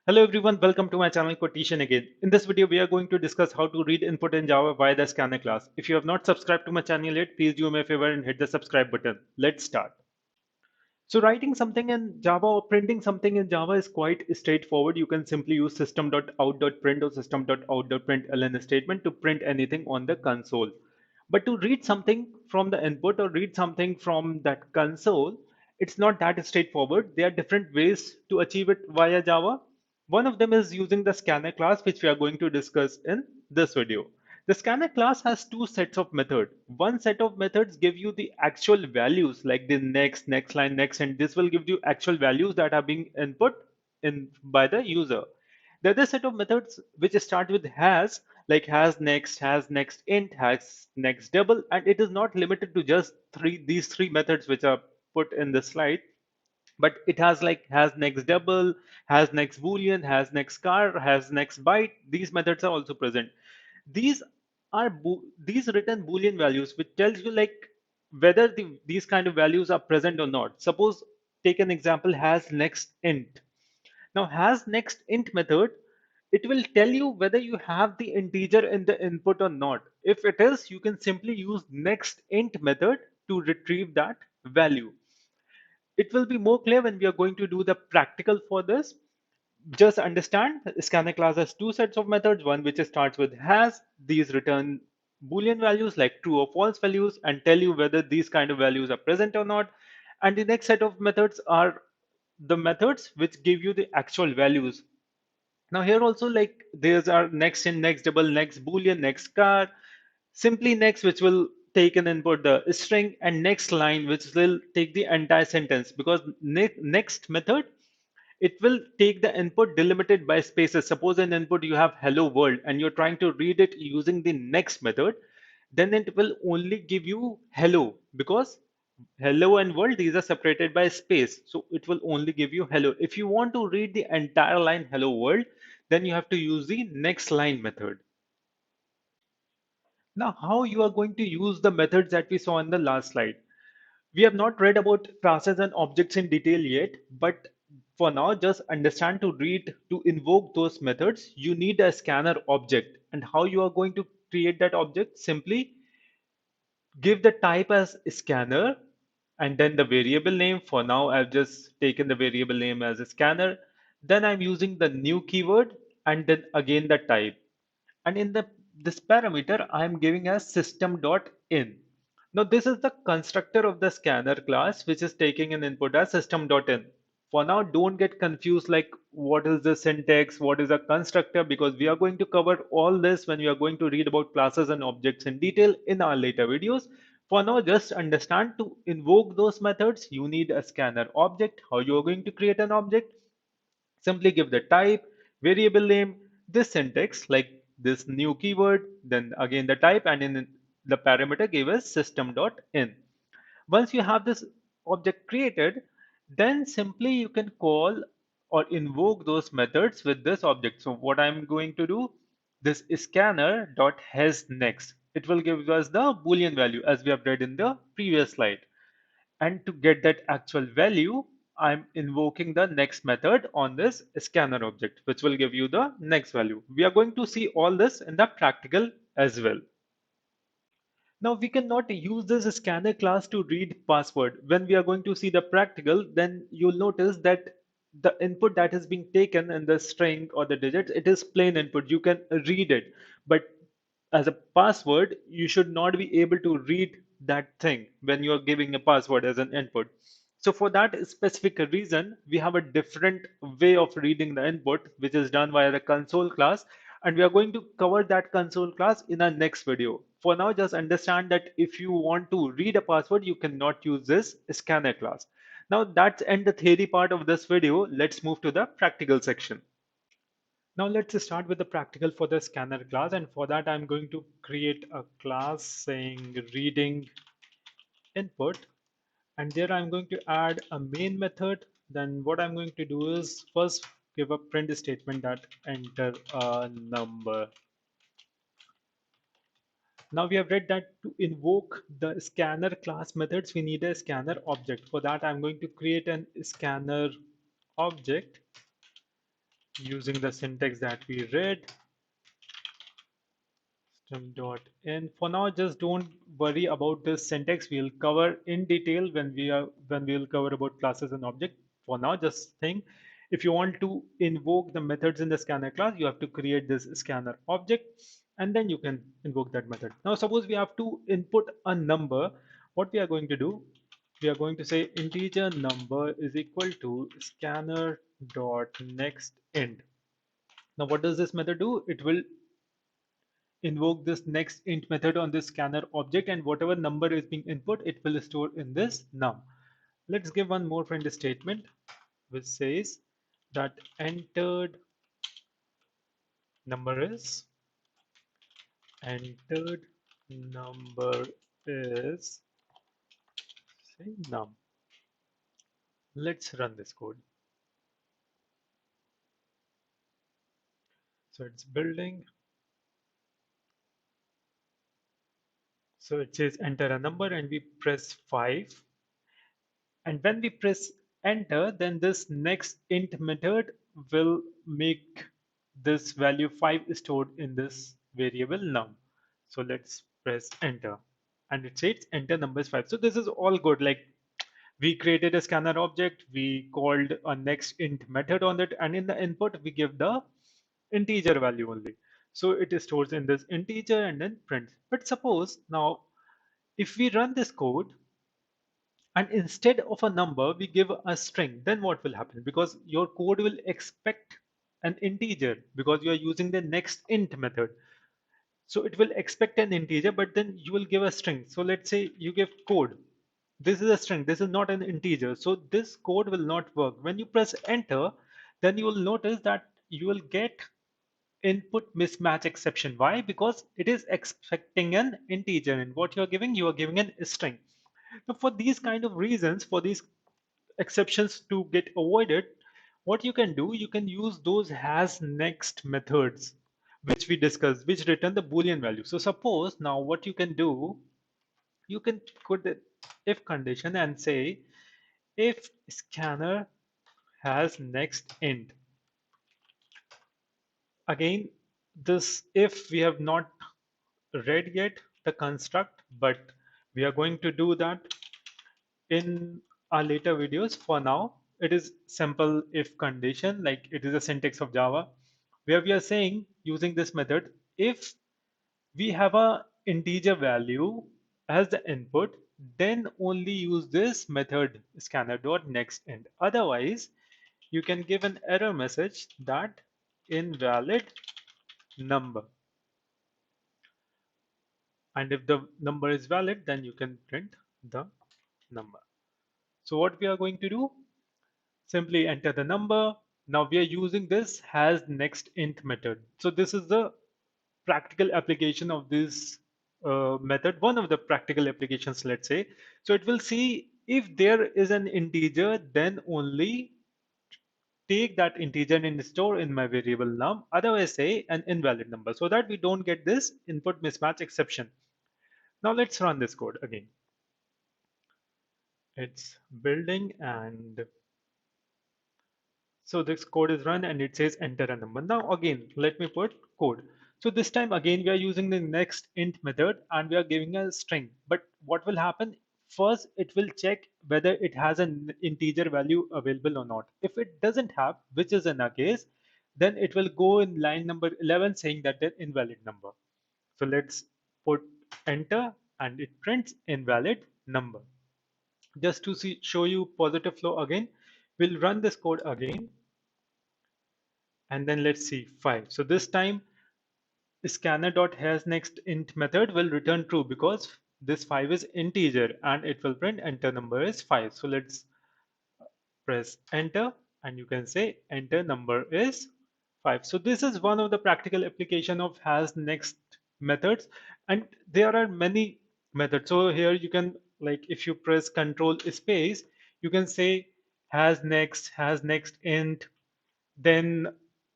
Hello everyone, welcome to my channel Quotation again. In this video, we are going to discuss how to read input in Java via the scanner class. If you have not subscribed to my channel yet, please do me a favor and hit the subscribe button. Let's start. So writing something in Java or printing something in Java is quite straightforward. You can simply use system.out.print or system.out.println statement to print anything on the console. But to read something from the input or read something from that console, it's not that straightforward. There are different ways to achieve it via Java. One of them is using the scanner class, which we are going to discuss in this video. The scanner class has two sets of methods. One set of methods give you the actual values like the next, nextLine, next, and this will give you actual values that are being input in by the user. The other set of methods which start with has, like hasNext, hasNextInt, hasNextDouble, and it is not limited to just these three methods which are put in the slide, but it has like has next double, has next boolean, has next car, has next byte. These methods are also present. These are these written boolean values which tells you like whether these kind of values are present or not. Suppose take an example, has next int. Now has next int method, it will tell you whether you have the integer in the input or not. If it is, you can simply use next int method to retrieve that value. It will be more clear when we are going to do the practical for this. Just understand scanner class has two sets of methods, one which starts with has, these return boolean values like true or false values and tell you whether these kind of values are present or not, and the next set of methods are the methods which give you the actual values. Now here also like there's our next in, next double, next boolean, next car, simply next which will take an input the string, and next line which will take the entire sentence, because next method, it will take the input delimited by spaces. Suppose an input you have hello world and you're trying to read it using the next method, then it will only give you hello, because hello and world, these are separated by space, so it will only give you hello. If you want to read the entire line hello world, then you have to use the next line method. Now how you are going to use the methods that we saw in the last slide. We have not read about classes and objects in detail yet, but for now, just understand to read to invoke those methods, you need a scanner object. And how you are going to create that object? Simply give the type as scanner and then the variable name. For now, I've just taken the variable name as a scanner. Then I'm using the new keyword and then again the type. And in the this parameter, I'm giving as system.in. Now this is the constructor of the scanner class, which is taking an input as system.in. For now, don't get confused like what is the syntax, what is a constructor, because we are going to cover all this when we are going to read about classes and objects in detail in our later videos. For now, just understand to invoke those methods, you need a scanner object. How you are going to create an object? Simply give the type, variable name, this syntax like this new keyword, then again the type, and in the parameter give us system.in. Once you have this object created, then simply you can call or invoke those methods with this object. So what I'm going to do, this scanner.hasNext, it will give us the boolean value as we have read in the previous slide. And to get that actual value, I'm invoking the next method on this scanner object, which will give you the next value. We are going to see all this in the practical as well. Now we cannot use this scanner class to read password. When we are going to see the practical, then you'll notice that the input that is being taken in the string or the digits, it is plain input. You can read it, but as a password, you should not be able to read that thing when you are giving a password as an input. So for that specific reason, we have a different way of reading the input, which is done via the console class. And we are going to cover that console class in our next video. For now, just understand that if you want to read a password, you cannot use this scanner class. Now that's end the theory part of this video. Let's move to the practical section. Now let's start with the practical for the scanner class, and for that I'm going to create a class saying reading input, and there I'm going to add a main method. Then what I'm going to do is first give a print statement that enter a number. Now we have read that to invoke the scanner class methods, we need a scanner object. For that I'm going to create an scanner object, using the syntax that we read. System.in. For now, just don't worry about this syntax. We'll cover in detail when we'll cover about classes and object. For now, just think if you want to invoke the methods in the scanner class, you have to create this scanner object, and then you can invoke that method. Now, suppose we have to input a number. What we are going to do? We are going to say integer number is equal to scanner dot next int. Now, what does this method do? It will invoke this nextInt method on this scanner object, and whatever number is being input, it will store in this num. Let's give one more print statement which says that entered number is entered number is say num. Let's run this code. So it's building. So it says enter a number and we press 5. And when we press enter, then this next int method will make this value 5 stored in this variable num. So let's press enter. And it says enter number is 5. So this is all good. Like we created a scanner object, we called a next int method on it, and in the input we give the integer value only. So it stores in this integer and then prints. But suppose now if we run this code and instead of a number we give a string, then what will happen? Because your code will expect an integer because you are using the next int method, so it will expect an integer, but then you will give a string. So let's say you give code, this is a string, this is not an integer, so this code will not work. When you press enter, then you will notice that you will get input mismatch exception. Why? Because it is expecting an integer, and what you are giving an string. Now, for these kind of reasons, for these exceptions to get avoided, what you can do, you can use those hasNext methods, which we discussed, which return the Boolean value. So suppose now what you can do, you can put the if condition and say if scanner has next int. Again, this if we have not read yet the construct, but we are going to do that in our later videos. For now, it is simple if condition, like it is a syntax of Java, where we are saying using this method, if we have a integer value as the input, then only use this method scanner.nextInt. Otherwise, you can give an error message that invalid number. And if the number is valid, then you can print the number. So what we are going to do, simply enter the number. Now we are using this hasNextInt method. So this is the practical application of this method, one of the practical applications, let's say. So it will see if there is an integer, then only take that integer and store in my variable num, otherwise say an invalid number, so that we don't get this input mismatch exception. Now let's run this code again. It's building, and so this code is run and it says enter a number. Now again, let me put code. So this time again, we are using the next int method and we are giving a string. But what will happen? First, it will check whether it has an integer value available or not. If it doesn't have, which is in our case, then it will go in line number 11 saying that they're invalid number. So let's put enter and it prints invalid number. Just to show you positive flow again, we'll run this code again. And then let's see 5. So this time scanner.hasNextInt method will return true because this 5 is integer and it will print enter number is 5. So let's press enter and you can say enter number is 5. So this is one of the practical application of hasNext methods, and there are many methods. So here you can, like if you press control space, you can say hasNext, hasNextInt, then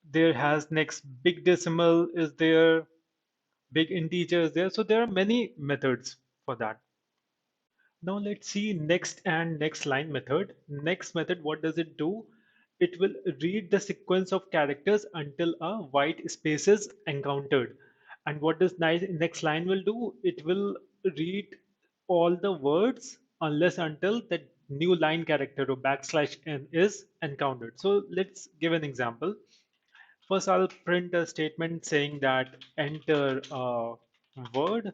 there has next big decimal is there, big integer is there. So there are many methods for that. Now let's see next and next line method. Next method, what does it do? it will read the sequence of characters until a white space is encountered. And what this next line will do, it will read all the words unless until that new line character or backslash n is encountered. So let's give an example. First, I'll print a statement saying that enter a word,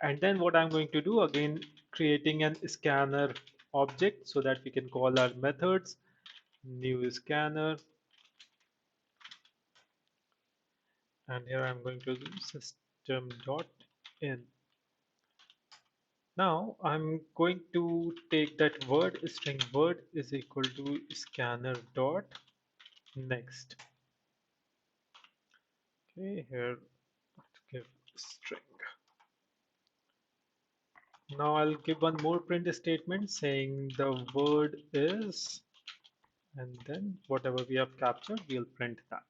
and then what I'm going to do, again creating an scanner object so that we can call our methods, new scanner, and here I'm going to do system.in. Now I'm going to take that word, string word is equal to scanner dot next. Okay, here let's give string. Now I'll give one more print statement saying the word is, and then whatever we have captured, we'll print that.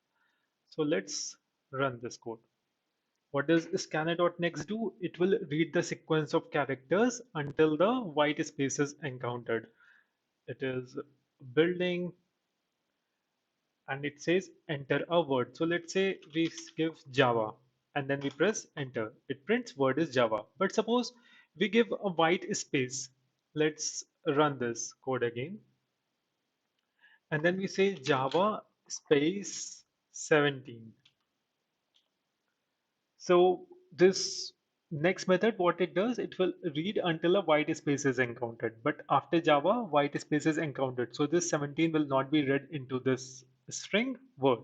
So let's run this code. What does scanner.next do? It will read the sequence of characters until the white space is encountered. It is building and it says enter a word. So let's say we give Java and then we press enter. It prints word is Java. But suppose we give a white space. Let's run this code again. And then we say Java space 17. So this next method, what it does, it will read until a white space is encountered. But after Java, white space is encountered. So this 17 will not be read into this string word.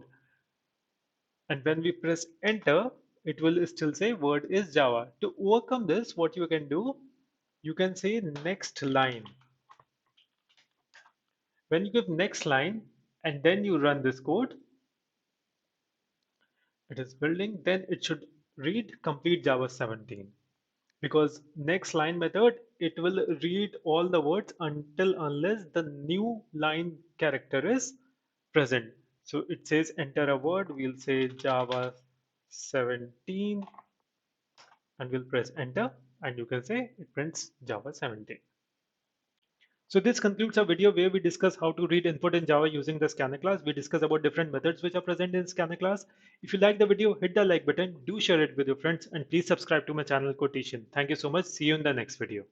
And when we press enter, it will still say word is Java. To overcome this, what you can do, you can say next line. When you give next line and then you run this code, it is building, then it should read complete Java 17. Because next line method, it will read all the words until unless the new line character is present. So it says enter a word, we'll say Java 17 and we'll press enter and you can say it prints Java 17. So this concludes our video where we discuss how to read input in Java using the scanner class. We discuss about different methods which are present in scanner class. If you like the video, hit the like button, do share it with your friends, and please subscribe to my channel Quotation. Thank you so much. See you in the next video.